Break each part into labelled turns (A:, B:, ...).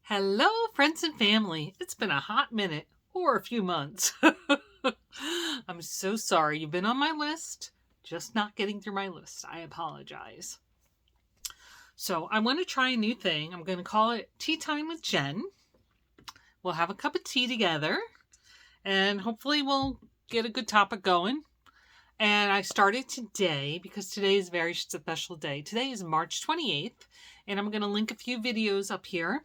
A: Hello, friends and family. It's been a hot minute or a few months. I'm so sorry. You've been on my list, just not getting through my list. I apologize. So, I want to try a new thing. I'm going to call it Tea Time with Jen. We'll have a cup of tea together and hopefully we'll get a good topic going. And I started today because today is a very special day. Today is March 28th, and I'm going to link a few videos up here.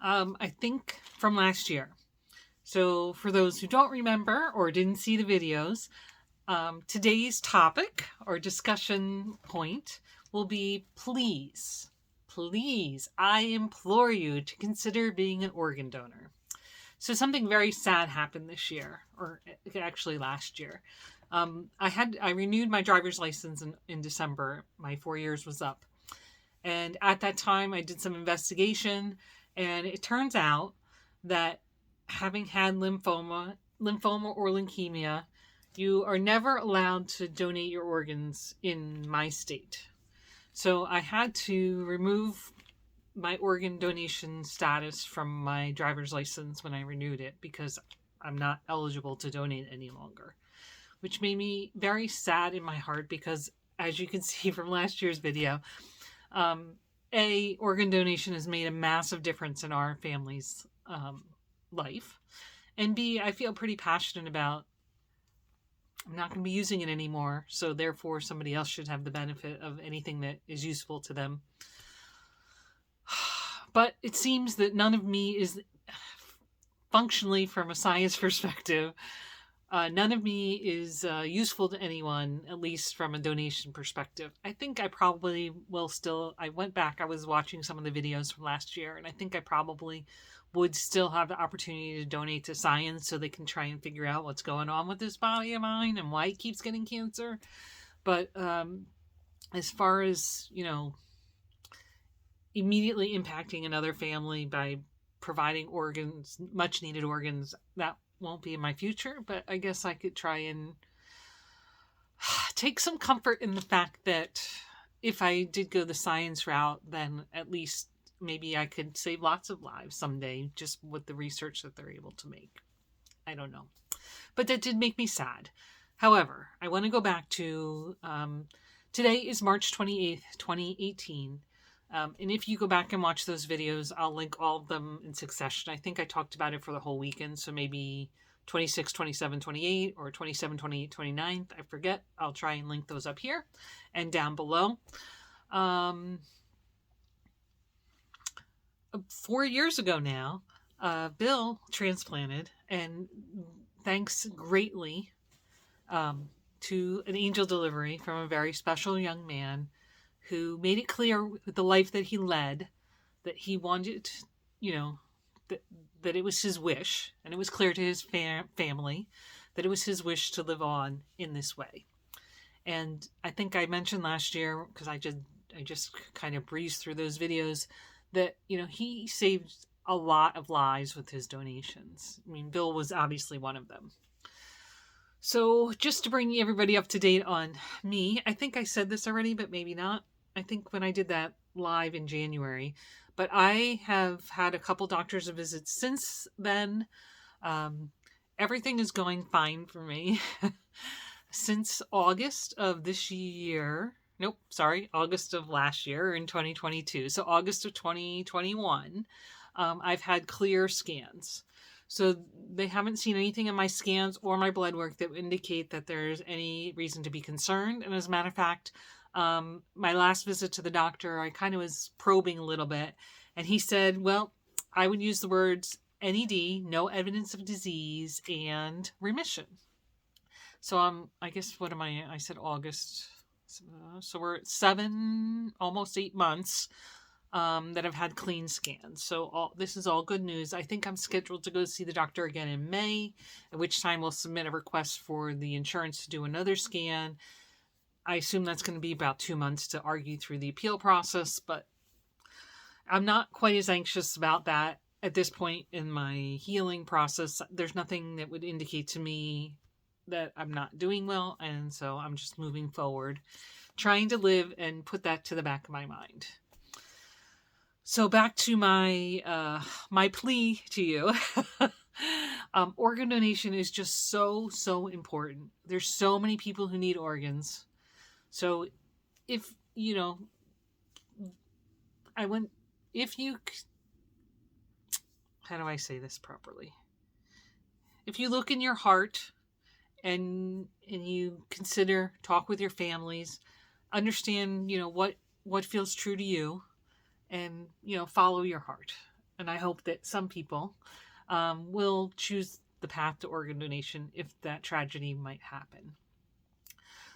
A: I think from last year. So for those who don't remember or didn't see the videos, today's topic or discussion point will be please, I implore you to consider being an organ donor. So something very sad happened this year, or actually last year. I renewed my driver's license in December. My 4 years was up. And at that time, I did some investigation, and it turns out that having had lymphoma or leukemia, you are never allowed to donate your organs in my state. So I had to remove my organ donation status from my driver's license when I renewed it because I'm not eligible to donate any longer, which made me very sad in my heart because, as you can see from last year's video, A, organ donation has made a massive difference in our family's life. And B, I feel pretty passionate about I'm not going to be using it anymore. So therefore, somebody else should have the benefit of anything that is useful to them. But it seems that none of me is functionally, from a science perspective, none of me is useful to anyone, at least from a donation perspective. I think I probably will still, I went back, I was watching some of the videos from last year, and I think I probably would still have the opportunity to donate to science so they can try and figure out what's going on with this body of mine and why it keeps getting cancer. But as far as, immediately impacting another family by providing organs, much needed organs, that won't be in my future, but I guess I could try and take some comfort in the fact that if I did go the science route, then at least maybe I could save lots of lives someday just with the research that they're able to make. I don't know. But that did make me sad. However, I want to go back to today is March 28th, 2018. And if you go back and watch those videos, I'll link all of them in succession. I think I talked about it for the whole weekend, so maybe 26, 27, 28, or 27, 28, 29th. I forget. I'll try and link those up here and down below. 4 years ago now, Bill transplanted, and thanks greatly to an angel delivery from a very special young man who made it clear with the life that he led that he wanted, that it was his wish, and it was clear to his family that it was his wish to live on in this way. And I think I mentioned last year, because I just kind of breezed through those videos, that, he saved a lot of lives with his donations. I mean, Bill was obviously one of them. So just to bring everybody up to date on me, I think I said this already, but maybe not. I think when I did that live in January, but I have had a couple doctor's visits since then. Everything is going fine for me. Since August of this year, August of last year in 2022. So August of 2021, I've had clear scans. So they haven't seen anything in my scans or my blood work that would indicate that there's any reason to be concerned. And as a matter of fact, my last visit to the doctor, I kind of was probing a little bit, and he said, well, I would use the words NED, no evidence of disease, and remission. So I guess, what am I said August. So we're at almost 8 months that I've had clean scans. So this is all good news. I think I'm scheduled to go see the doctor again in May, at which time we'll submit a request for the insurance to do another scan. I assume that's going to be about 2 months to argue through the appeal process, but I'm not quite as anxious about that at this point in my healing process. There's nothing that would indicate to me that I'm not doing well, and so I'm just moving forward, trying to live and put that to the back of my mind. So back to my plea to you. Organ donation is just so important. There's so many people who need organs. So if you know, I went. If you, how do I say this properly? If you look in your heart and you consider, talk with your families, understand what feels true to you, and follow your heart. And I hope that some people will choose the path to organ donation if that tragedy might happen.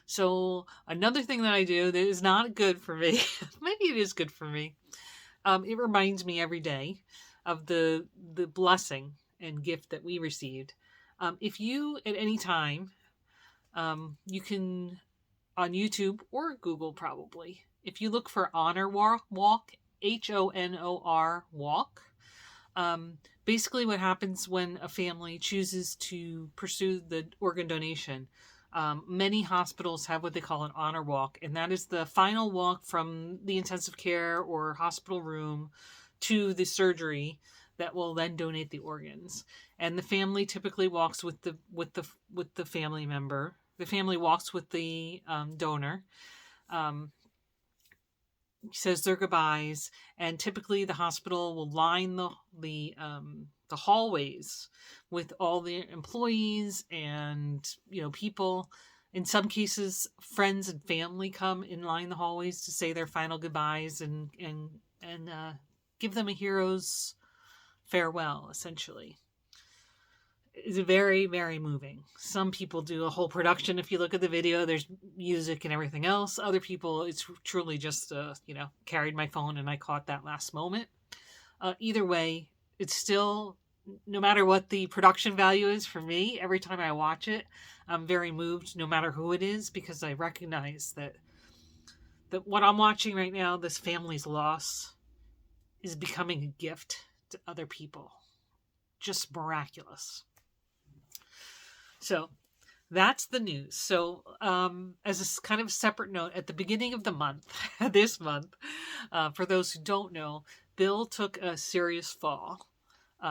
A: So another thing that I do that is not good for me, maybe it is good for me. It reminds me every day of the blessing and gift that we received. If you at any time, you can on YouTube or Google probably. If you look for Honor Walk, HONOR Walk, basically what happens when a family chooses to pursue the organ donation. Many hospitals have what they call an honor walk, and that is the final walk from the intensive care or hospital room to the surgery that will then donate the organs. And the family typically walks with the family member. The family walks with the donor. Says their goodbyes, and typically the hospital will line the hallways with all the employees and people. In some cases, friends and family come and line the hallways to say their final goodbyes and give them a hero's farewell, essentially. It's very, very moving. Some people do a whole production. If you look at the video, there's music and everything else. Other people, it's truly just, carried my phone and I caught that last moment. Either way, it's still, no matter what the production value is for me, every time I watch it, I'm very moved, no matter who it is, because I recognize that what I'm watching right now, this family's loss, is becoming a gift to other people. Just miraculous. So that's the news. So as a kind of separate note, at the beginning of the month, this month, for those who don't know, Bill took a serious fall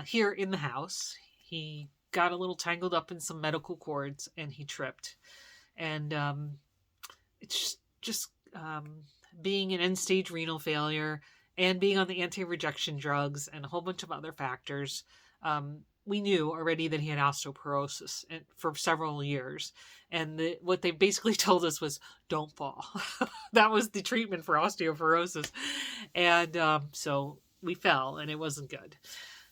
A: here in the house. He got a little tangled up in some medical cords and he tripped. And it's just being an end-stage renal failure and being on the anti-rejection drugs and a whole bunch of other factors, we knew already that he had osteoporosis for several years. And what they basically told us was, don't fall. That was the treatment for osteoporosis. And so we fell and it wasn't good.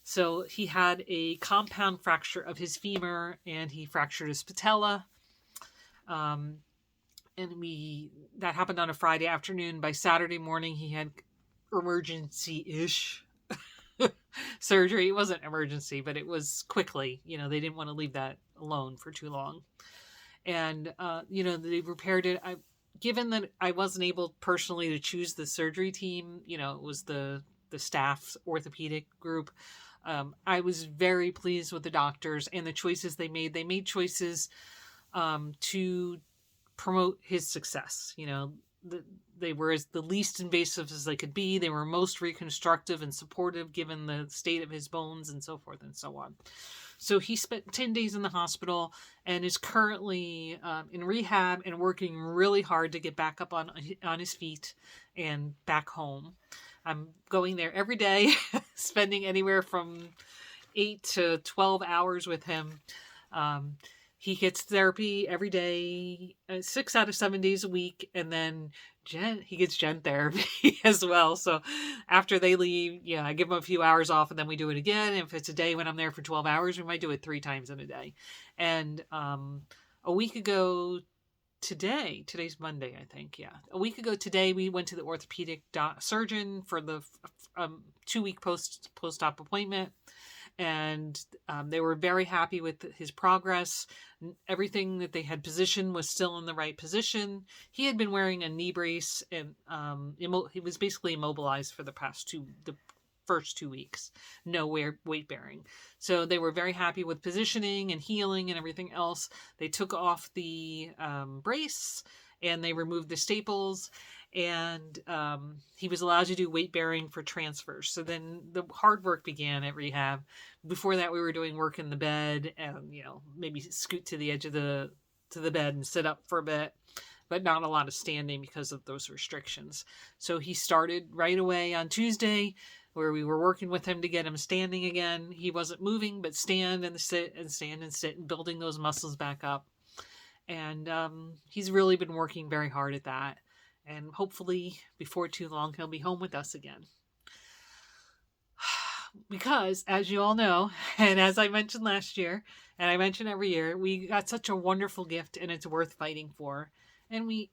A: So he had a compound fracture of his femur and he fractured his patella. And that happened on a Friday afternoon. By Saturday morning, he had emergency-ish surgery. It wasn't emergency, but it was quickly. They didn't want to leave that alone for too long. And, they repaired it. Given that I wasn't able personally to choose the surgery team, it was the staff's orthopedic group. I was very pleased with the doctors and the choices they made. They made choices to promote his success. They were as the least invasive as they could be. They were most reconstructive and supportive given the state of his bones and so forth and so on. So he spent 10 days in the hospital and is currently in rehab and working really hard to get back up on his feet and back home. I'm going there every day, spending anywhere from 8 to 12 hours with him. He gets therapy every day, 6 out of 7 days a week, and then he gets Gen therapy as well. So after they leave, I give them a few hours off, and then we do it again. If it's a day when I'm there for 12 hours, we might do it 3 times in a day. And a week ago today, today's Monday, I think, a week ago today, we went to the orthopedic surgeon for the 2-week post-op appointment. And they were very happy with his progress. Everything that they had positioned was still in the right position. He had been wearing a knee brace, and he was basically immobilized for the first 2 weeks. No weight bearing. So they were very happy with positioning and healing and everything else. They took off the brace and they removed the staples. and he was allowed to do weight bearing for transfers. So then the hard work began at rehab. Before that, we were doing work in the bed and, maybe scoot to the edge of the bed and sit up for a bit, but not a lot of standing because of those restrictions. So he started right away on Tuesday, where we were working with him to get him standing again. He wasn't moving, but stand and sit and stand and sit and building those muscles back up. And he's really been working very hard at that. And hopefully before too long, he'll be home with us again. Because, as you all know, and as I mentioned last year, and I mention every year, we got such a wonderful gift and it's worth fighting for. And we,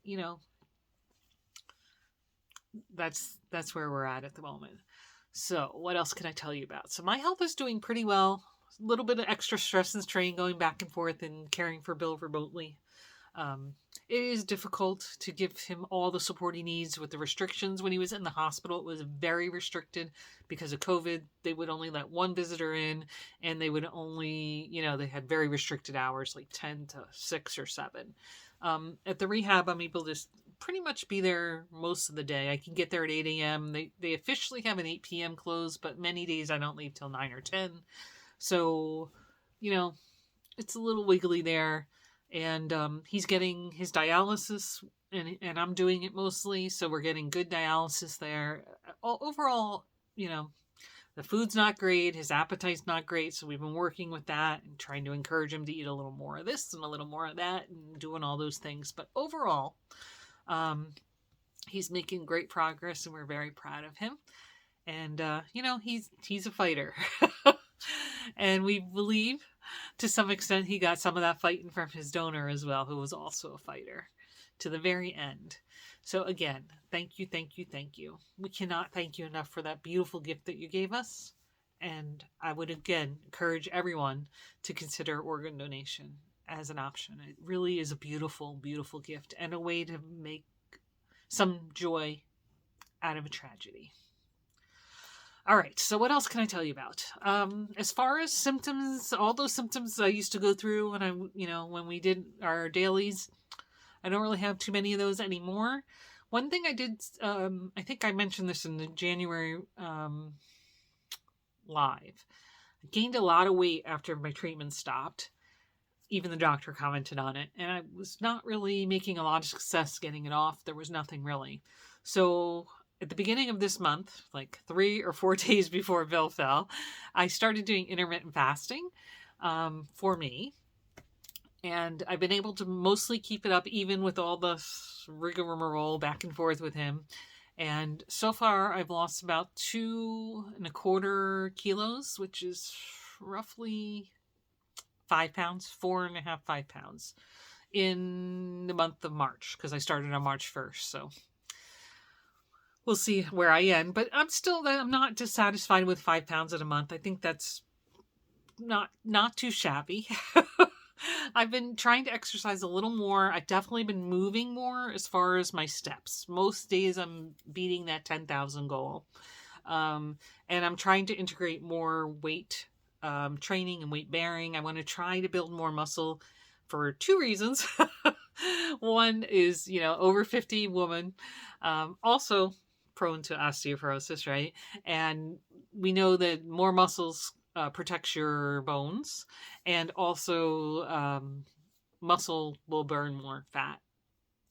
A: that's where we're at the moment. So what else can I tell you about? So my health is doing pretty well. A little bit of extra stress and strain going back and forth and caring for Bill remotely. It is difficult to give him all the support he needs with the restrictions. When he was in the hospital, it was very restricted because of COVID. They would only let one visitor in, and they would only, they had very restricted hours, like 10 to 6 or 7. At the rehab, I'm able to pretty much be there most of the day. I can get there at 8 a.m. They officially have an 8 p.m. close, but many days I don't leave till 9 or 10. So, it's a little wiggly there. And he's getting his dialysis, and I'm doing it mostly, so we're getting good dialysis there. Overall, the food's not great, his appetite's not great, so we've been working with that and trying to encourage him to eat a little more of this and a little more of that and doing all those things. But overall, he's making great progress, and we're very proud of him. And, he's a fighter. And we believe, to some extent, he got some of that fighting from his donor as well, who was also a fighter to the very end. So again, thank you, thank you, thank you. We cannot thank you enough for that beautiful gift that you gave us. And I would again encourage everyone to consider organ donation as an option. It really is a beautiful, beautiful gift and a way to make some joy out of a tragedy. All right, so what else can I tell you about? As far as symptoms, all those symptoms I used to go through when we did our dailies, I don't really have too many of those anymore. One thing I did, I think I mentioned this in the January live. I gained a lot of weight after my treatment stopped. Even the doctor commented on it, and I was not really making a lot of success getting it off. There was nothing really. So at the beginning of this month, like 3 or 4 days before Bill fell, I started doing intermittent fasting for me. And I've been able to mostly keep it up even with all the rigmarole back and forth with him. And so far, I've lost about 2.25 kilos, which is roughly 5 pounds, 4.5, 5 pounds in the month of March, because I started on March 1st. So we'll see where I end, but I'm not dissatisfied with 5 pounds in a month. I think that's not too shabby. I've been trying to exercise a little more. I've definitely been moving more as far as my steps. Most days I'm beating that 10,000 goal. And I'm trying to integrate more weight training and weight bearing. I want to try to build more muscle for 2 reasons. One is, over 50 woman, also prone to osteoporosis, right? And we know that more muscles protects your bones, and also muscle will burn more fat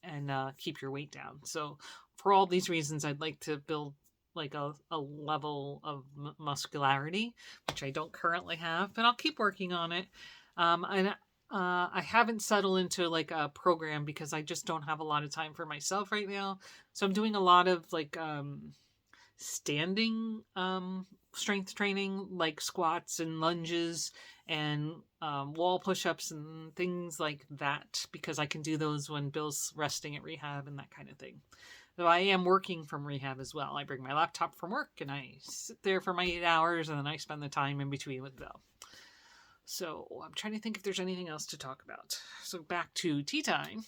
A: and keep your weight down. So for all these reasons, I'd like to build like a level of muscularity, which I don't currently have, but I'll keep working on it. And I haven't settled into like a program because I just don't have a lot of time for myself right now. So I'm doing a lot of like standing strength training, like squats and lunges and wall push-ups and things like that, because I can do those when Bill's resting at rehab and that kind of thing. So I am working from rehab as well. I bring my laptop from work and I sit there for my 8 hours, and then I spend the time in between with Bill. So I'm trying to think if there's anything else to talk about. So back to tea time.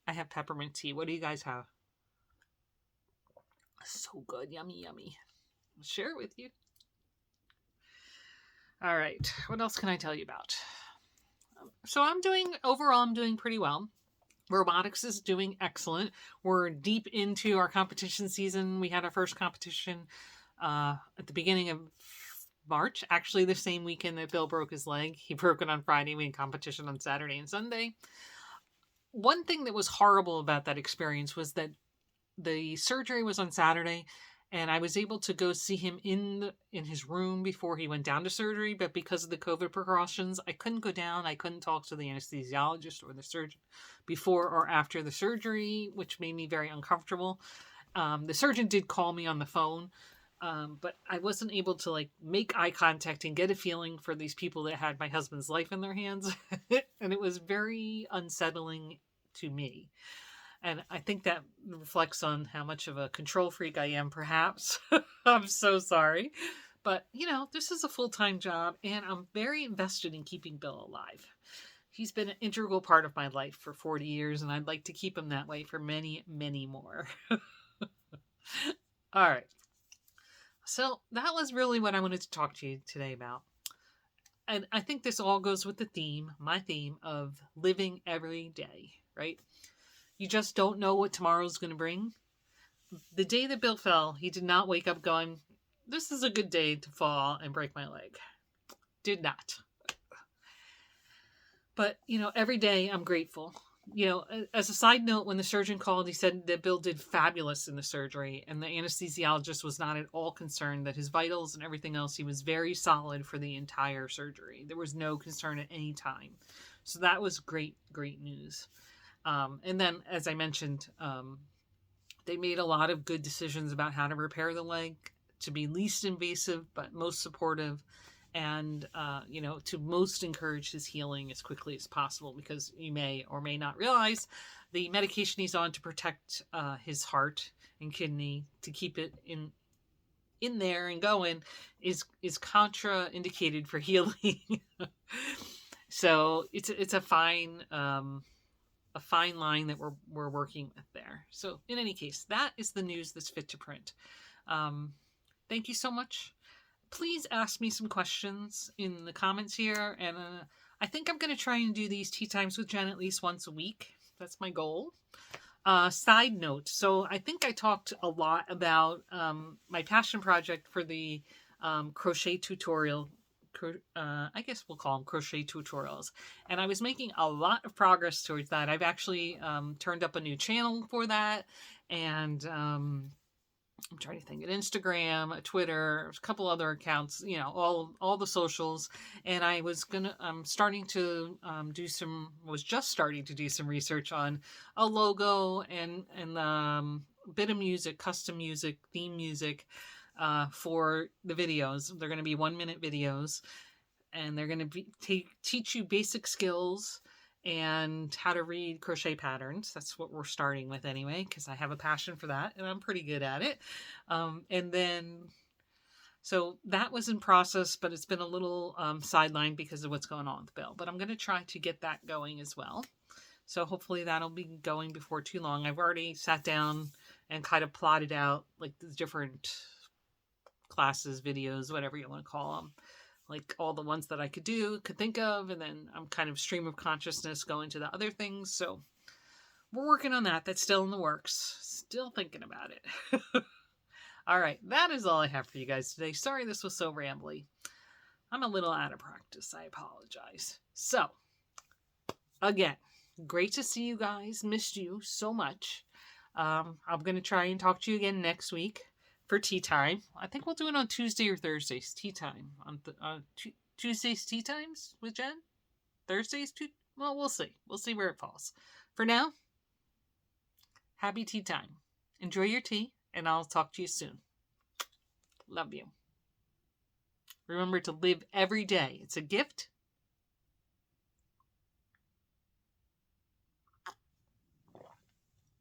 A: I have peppermint tea. What do you guys have? So good. Yummy, yummy. I'll share it with you. All right. What else can I tell you about? So I'm doing pretty well. Robotics is doing excellent. We're deep into our competition season. We had our first competition at the beginning of March, actually the same weekend that Bill broke his leg. He broke it on Friday. We had competition on Saturday and Sunday. One thing that was horrible about that experience was that the surgery was on Saturday, and I was able to go see him in his room before he went down to surgery, but because of the COVID precautions, I couldn't go down. I couldn't talk to the anesthesiologist or the surgeon before or after the surgery, which made me very uncomfortable. The surgeon did call me on the phone, but I wasn't able to like make eye contact and get a feeling for these people that had my husband's life in their hands. And it was very unsettling to me. And I think that reflects on how much of a control freak I am, perhaps. I'm so sorry. But, this is a full-time job, and I'm very invested in keeping Bill alive. He's been an integral part of my life for 40 years, and I'd like to keep him that way for many, many more. All right. So that was really what I wanted to talk to you today about. And I think this all goes with my theme of living every day, right? You just don't know what tomorrow's going to bring. The day that Bill fell, he did not wake up going, this is a good day to fall and break my leg. Did not. But, every day I'm grateful. As a side note, when the surgeon called, he said that Bill did fabulous in the surgery, and the anesthesiologist was not at all concerned that his vitals and everything else, he was very solid for the entire surgery. There was no concern at any time. So that was great, great news. And then, as I mentioned, they made a lot of good decisions about how to repair the leg to be least invasive, but most supportive, and, to most encourage his healing as quickly as possible, because you may or may not realize the medication he's on to protect his heart and kidney, to keep it in there and going, is contraindicated for healing. So it's a fine line that we're working with there. So in any case, that is the news that's fit to print. Thank you so much. Please ask me some questions in the comments here. And I think I'm going to try and do these tea times with Jen at least once a week. That's my goal. Side note. So I think I talked a lot about my passion project for the crochet tutorial. I guess we'll call them crochet tutorials. And I was making a lot of progress towards that. I've actually turned up a new channel for that. And I'm trying to think, an Instagram, a Twitter, a couple other accounts, all the socials. And I was starting to just starting to do some research on a logo and bit of music, custom music, theme music, for the videos. They're going to be 1-minute videos, and they're going to teach you basic skills and how to read crochet patterns. That's what we're starting with anyway, because I have a passion for that and I'm pretty good at it. And then, so that was in process, but it's been a little sidelined because of what's going on with Bill. But I'm going to try to get that going as well. So hopefully that'll be going before too long. I've already sat down and kind of plotted out like the different classes, videos, whatever you want to call them. Like all the ones that I could think of, and then I'm kind of stream of consciousness going to the other things. So we're working on that. That's still in the works. Still thinking about it. All right. That is all I have for you guys today. Sorry this was so rambly. I'm a little out of practice. I apologize. So, again, great to see you guys. Missed you so much. I'm going to try and talk to you again next week for tea time. I think we'll do it on Tuesday or Thursdays. Tea time on Tuesdays. Tea times with Jen. Thursdays. Well, we'll see. We'll see where it falls. For now, happy tea time. Enjoy your tea, and I'll talk to you soon. Love you. Remember to live every day. It's a gift,